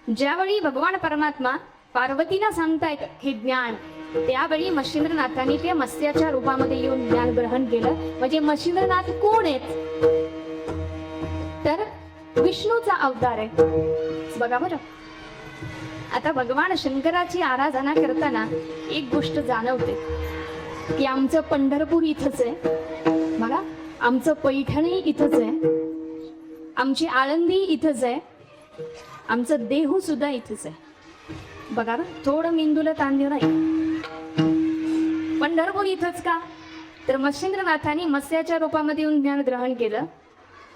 ज्यावेळी भगवान परमात्मा पार्वतीला सांगतायत हे ज्ञान, त्यावेळी मच्छिंद्रनाथांनी त्या मत्स्याच्या रूपामध्ये येऊन ज्ञान ग्रहण केलं. म्हणजे मच्छिंद्रनाथ कोण आहेत? तर विष्णूचा अवतार आहे. बघा बरं, आता भगवान शंकराची आराधना करताना एक गोष्ट जाणवते की आमचं पंढरपूर इथंच आहे, बघा आमचं पैठणी इथंच आहे, आमची आळंदी इथंच आहे, आमचं देहू सुद्धा इथंच आहे. बघा थोडं मेंदूला ताण देऊ नाही. पंढरपूर इथंच का? तर मच्छिंद्रनाथांनी मत्स्याच्या रूपामध्ये येऊन ज्ञान ग्रहण केलं,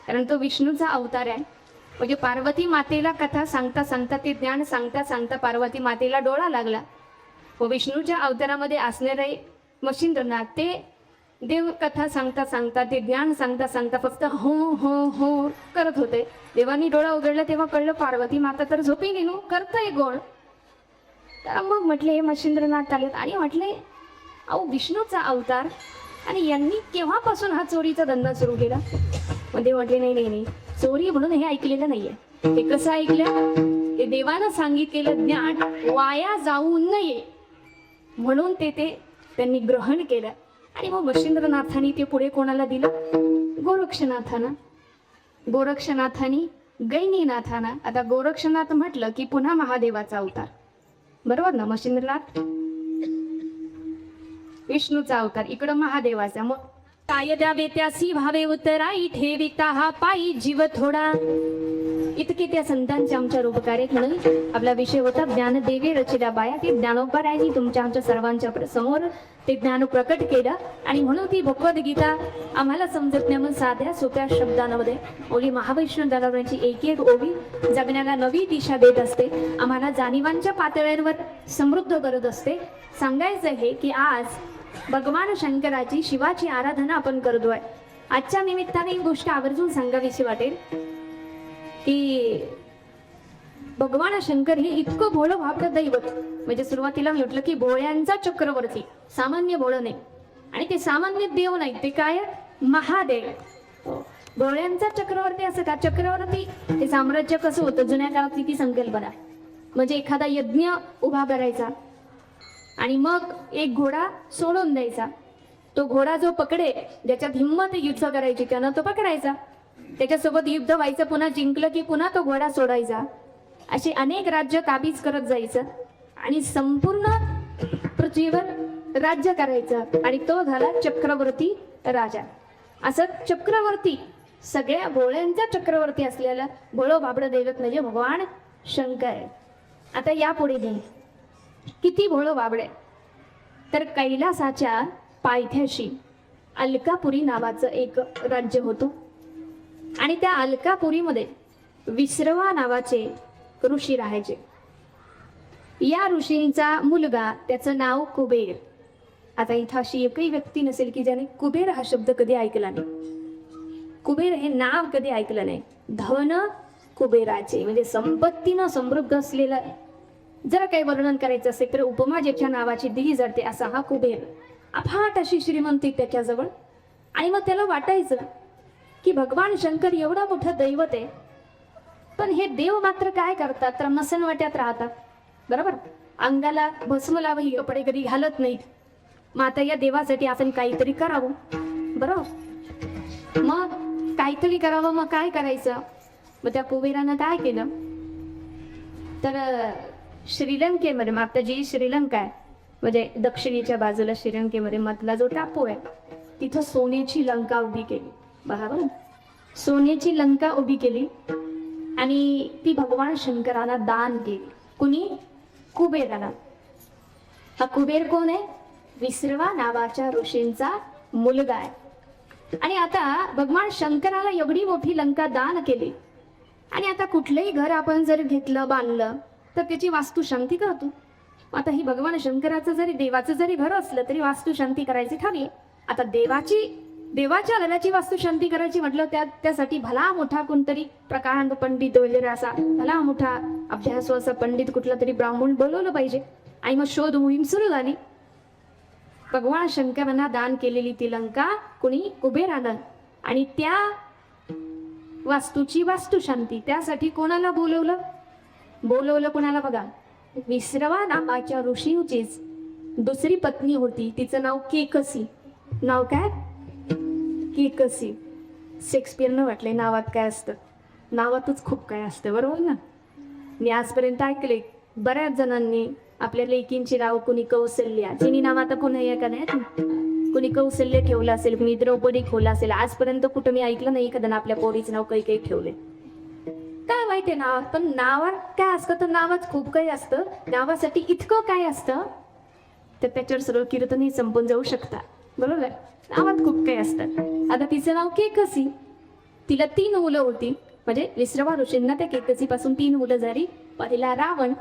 कारण तो विष्णूचा अवतार आहे. म्हणजे पार्वती मातेला कथा सांगता सांगता, ते ज्ञान सांगता सांगता पार्वती मातेला डोळा लागला व विष्णूच्या अवतारामध्ये असणारे मच्छिंद्रनाथ ते देव कथा सांगता सांगता, ते ज्ञान सांगता सांगता फक्त हो हो हो करत होते. देवानी डोळा उघडला तेव्हा कळलं पार्वती माता तर झोपी गेलो, करतंय गोड. तर मग म्हटले हे मच्छिंद्रनाथ आलेत आणि म्हटले अहो विष्णूचा अवतार, आणि यांनी केव्हापासून हा चोरीचा धंदा सुरू केला? मध्ये म्हटले नाही नाही नाही, चोरी म्हणून हे ऐकलेलं नाहीये. ते कसं ऐकलं? ते देवानं सांगितलेलं ज्ञान वाया जाऊ नये म्हणून ते त्यांनी ग्रहण केलं. आणि मग मच्छिंद्रनाथांनी ते पुढे कोणाला दिलं? गोरक्षनाथांना. गोरक्षनाथांनी गैनीनाथांना. आता गोरक्षनाथ म्हटलं की पुन्हा महादेवाचा अवतार, बरोबर ना? मच्छिंद्रनाथ विष्णूचा अवतार, इकडं महादेवाचा. मग काय द्यावे त्यासी भावे उतराई, ठेविता हा पायी जीव थोडा. इतके त्या संतांचे आमच्या उपकार आहेत. म्हणून आपला विषय होता ज्ञान देवे रचिला बाया. ते ज्ञानोबरायांनी तुमच्या आमच्या सर्वांच्या समोर ते ज्ञान प्रकट केलं. आणि म्हणून ती भगवद्गीता आम्हाला समजत नाही म्हणून साध्या सोप्या शब्दांमध्ये ओली महावैष्णव दादावरांची एक एक ओवी जगण्याला नवी दिशा देत असते, आम्हाला जाणीवांच्या पातळ्यांवर समृद्ध करत असते. सांगायचं आहे की आज भगवान शंकराची, शिवाची आराधना आपण करतोय. आजच्या निमित्ताने एक गोष्ट आवर्जून सांगावीशी वाटेल की भगवान शंकर हे इतकं भोळं भाबडं दैवत. म्हणजे सुरुवातीला म्हटलं की भोळ्यांचा चक्रवर्ती, सामान्य भोळं नाही. आणि ते सामान्य देव नाही, ते काय? महादेव. भोळ्यांचा चक्रवर्ती असं का? चक्रवर्ती हे साम्राज्य कसं होतं जुन्या काळातली ती संकल्पना. म्हणजे एखादा यज्ञ उभा करायचा आणि मग एक घोडा सोडून द्यायचा. तो घोडा जो पकडे, ज्याच्यात हिंमत युद्ध करायची त्यानं तो पकडायचा, त्याच्यासोबत युद्ध व्हायचं, पुन्हा जिंकलं की पुन्हा तो घोडा सोडायचा. अशी अनेक राज्य काबीज करत जायचं आणि संपूर्ण पृथ्वीवर राज्य करायचं. आणि तो झाला चक्रवर्ती राजा. असं चक्रवर्ती, सगळ्या भोळ्यांचा चक्रवर्ती असलेला भोळं बाबडं दैवत म्हणजे भगवान शंकर आहे. आता यापुढे घे किती भोळं बाबडे. तर कैलासाच्या पायथ्याशी अलकापुरी नावाचं एक राज्य होतं. आणि त्या अलकापुरीमध्ये विश्रवा नावाचे ऋषी राहायचे. या ऋषींचा मुलगा, त्याचं नाव कुबेर. आता इथं अशी एकही व्यक्ती नसेल की ज्याने कुबेर हा शब्द कधी ऐकला नाही, कुबेर हे नाव कधी ऐकलं नाही. धन कुबेराचे म्हणजे संपत्तीनं समृद्ध असलेलं. जर काही वर्णन करायचं असेल तर उपमा ज्याच्या नावाची दिली जाते असा हा कुबेर. अफाट अशी श्रीमंती त्याच्याजवळ. आणि मग त्याला वाटायचं की भगवान शंकर एवढा मोठा दैवत आहे, पण हे देव मात्र काय करतात तर मसनवट्यात राहतात, बरोबर? अंगाला भस्म लावही कपडे कधी घालत नाहीत. मग आता या देवासाठी आपण काहीतरी करावं, बरोबर? मग काहीतरी करावं, मग काय करायचं? मग त्या कुबेरानं काय केलं तर श्रीलंकेमध्ये, मग आता जी श्रीलंका आहे म्हणजे दक्षिणेच्या बाजूला श्रीलंकेमध्ये मधला जो टापू आहे तिथं सोन्याची लंका उभी केली. बरोबर, सोन्याची लंका उभी केली आणि ती भगवान शंकरांना दान केली. कुणी? कुबेराला. हा कुबेर कोण आहे? विश्रवा नावाच्या ऋषींचा मुलगा आहे. आणि आता भगवान शंकराला एवढी मोठी लंका दान केली. आणि आता कुठलंही घर आपण जर घेतलं, बांधलं तर त्याची वास्तुशांती करतो. आता ही भगवान शंकराचं जरी, देवाचं जरी घर असलं तरी वास्तुशांती करायची ठरली. आता देवाच्या घराची वास्तुशांती करायची म्हटलं त्यासाठी भला मोठा कोणतरी प्रकांड पंडित वगैरे असा भला मोठा अभ्यास असा पंडित कुठला तरी ब्राह्मण बोलवलं पाहिजे. आणि मग शोध मोहीम सुरू झाली. भगवान शंकरांना दान केलेली ती लंका कुणी? कुबेरानं. आणि त्या वास्तूची वास्तुशांती त्यासाठी कोणाला बोलवलं? बोलवलं कोणाला बघा, विश्रवा नावाच्या ऋषीचीच दुसरी पत्नी होती, तिचं नाव केकसी. नाव काय? केकसी. शेक्सपियरनं वाटलंय नावात काय असतं, नावातच खूप काय असतं, बरोबर ना. मी आजपर्यंत ऐकले बऱ्याच जणांनी आपल्या लेकींची नाव, कुणी कौशल्या, जिनी नाव आता पुन्हा या का नाही, कुणी कौशल्य ठेवलं असेल, कुणी द्रौपदी ठेवलं असेल. आजपर्यंत कुठं मी ऐकलं नाही एखाद्यानं आपल्या पोरीचं नाव काही काही ठेवले. काय माहितीये नाव, पण नावात काय असतं, तर नावात खूप काही असतं. नावासाठी इतकं काय असतं तर त्याच्यावर सर्व कीर्तनही संपून जाऊ शकतात, बरोबर. नावात खूप काही असतं. आता तिचं नाव केकसी. तिला 3 मुलं होती, म्हणजे विश्रवा ऋषींना त्या केकसी पासून 3 मुलं झाली. पहिला रावण,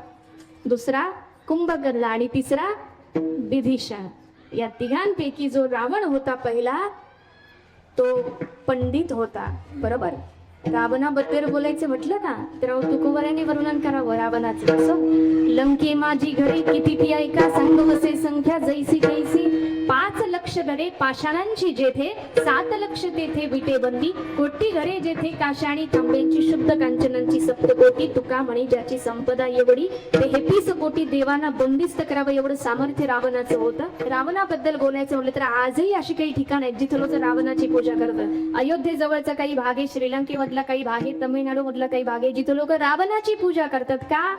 दुसरा कुंभकर्ण आणि तिसरा विभीषण. या तिघांपैकी जो रावण होता पहिला, तो पंडित होता, बरोबर. रावणाबद्दल बोलायचं म्हटलं ना तर तुकोबऱ्याने वर्णन करावं रावणाचं. कसं? लंके माझी घरे किती ती ऐका, सांग वसे संख्या जैसी कैसी. 5 लक्ष घरे पाषाणांची जेथे, 7 लक्ष तेथे विटे बंदी. कोटी घरे जेथे काशाणी तांब्यांची, शुद्ध कांचनांची सप्तकोटी. तुका म्हणे ज्याची संपदा एवढी, ते 30 कोटी देवांना बंदिस्त करावं एवढं सामर्थ्य रावणाचं होतं. रावणाबद्दल बोलायचं म्हटलं तर आजही अशी काही ठिकाण आहेत जिथं लोक रावणाची पूजा करतात. अयोध्येजवळचा काही भाग आहे, श्रीलंकेमधला काही भाग आहे, तमिळनाडू मधला काही भाग आहे जिथं लोक रावणाची पूजा करतात. का?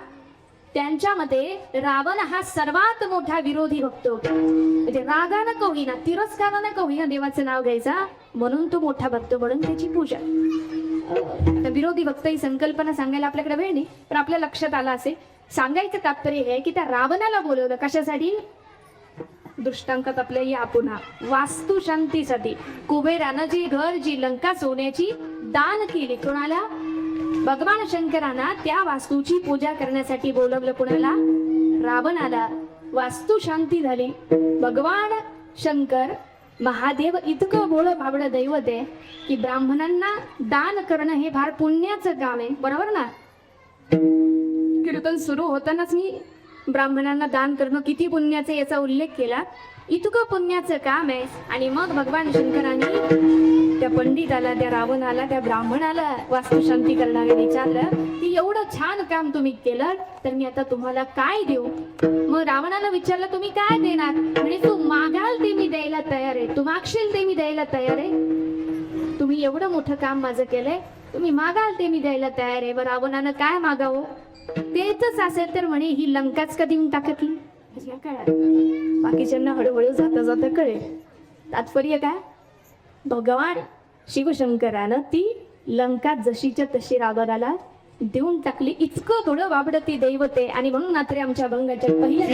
त्यांच्या मते रावण हा सर्वात मोठा विरोधी भक्त होता. म्हणजे रागानं का होईना, तिरस्कारानं का होईना देवाचं नाव घ्यायचा, म्हणून तो मोठा भक्त, म्हणून त्याची पूजा. आता विरोधी भक्त ही संकल्पना सांगायला आपल्याकडे वेळ नाही, पण आपल्या लक्षात आला असेल. सांगायचं तात्पर्य हे की त्या रावणाला बोलवलं कशासाठी? दृष्टांकात आपल्या या पुन्हा वास्तू शांतीसाठी. कुबेरानं जी घर, जी लंका सोन्याची दान केली, कोणाला? भगवान शंकरांना त्या वास्तूची पूजा करण्यासाठी बोलवलं. कोणाला? रावणाला. वास्तू शांती झाली. भगवान शंकर महादेव इतकं भोळं भाबडं दैवत आहे की ब्राह्मणांना दान करणं हे फार पुण्याचं काम आहे, बरोबर ना. कीर्तन सुरू होतानाच मी ब्राह्मणांना दान करणं किती पुण्याचं याचा उल्लेख केला. इतकं पुण्याचं काम आहे. आणि मग भगवान शंकरांनी त्या पंडिताला, त्या रावणाला, त्या ब्राह्मणाला वास्तुशांती करणारे विचारलं की एवढं छान काम तुम्ही केलं तर मी आता तुम्हाला काय देऊ. मग रावणाला विचारलं तुम्ही काय देणार. म्हणजे तू मागाल ते मी द्यायला तयार आहे, तू मागशील ते मी द्यायला तयार आहे. तुम्ही एवढं मोठं काम माझं केलंय, तुम्ही मागाल ते मी द्यायला तयार आहे. मग रावणानं काय मागावं? तेच असेल तर म्हणे ही लंकाच का देऊन टाकत ही. बाकीच्यांना हळूहळू जाता जाता कळेल. तात्पर्य काय? भगवान शिवशंकरानं ती लंका जशीच्या तशी रावणाला देऊन टाकली. इतकं थोडं वाबड ती दैवत आहे. आणि म्हणून मात्र आमच्या अभंगाच्या पहिल्या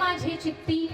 माझे चित्ती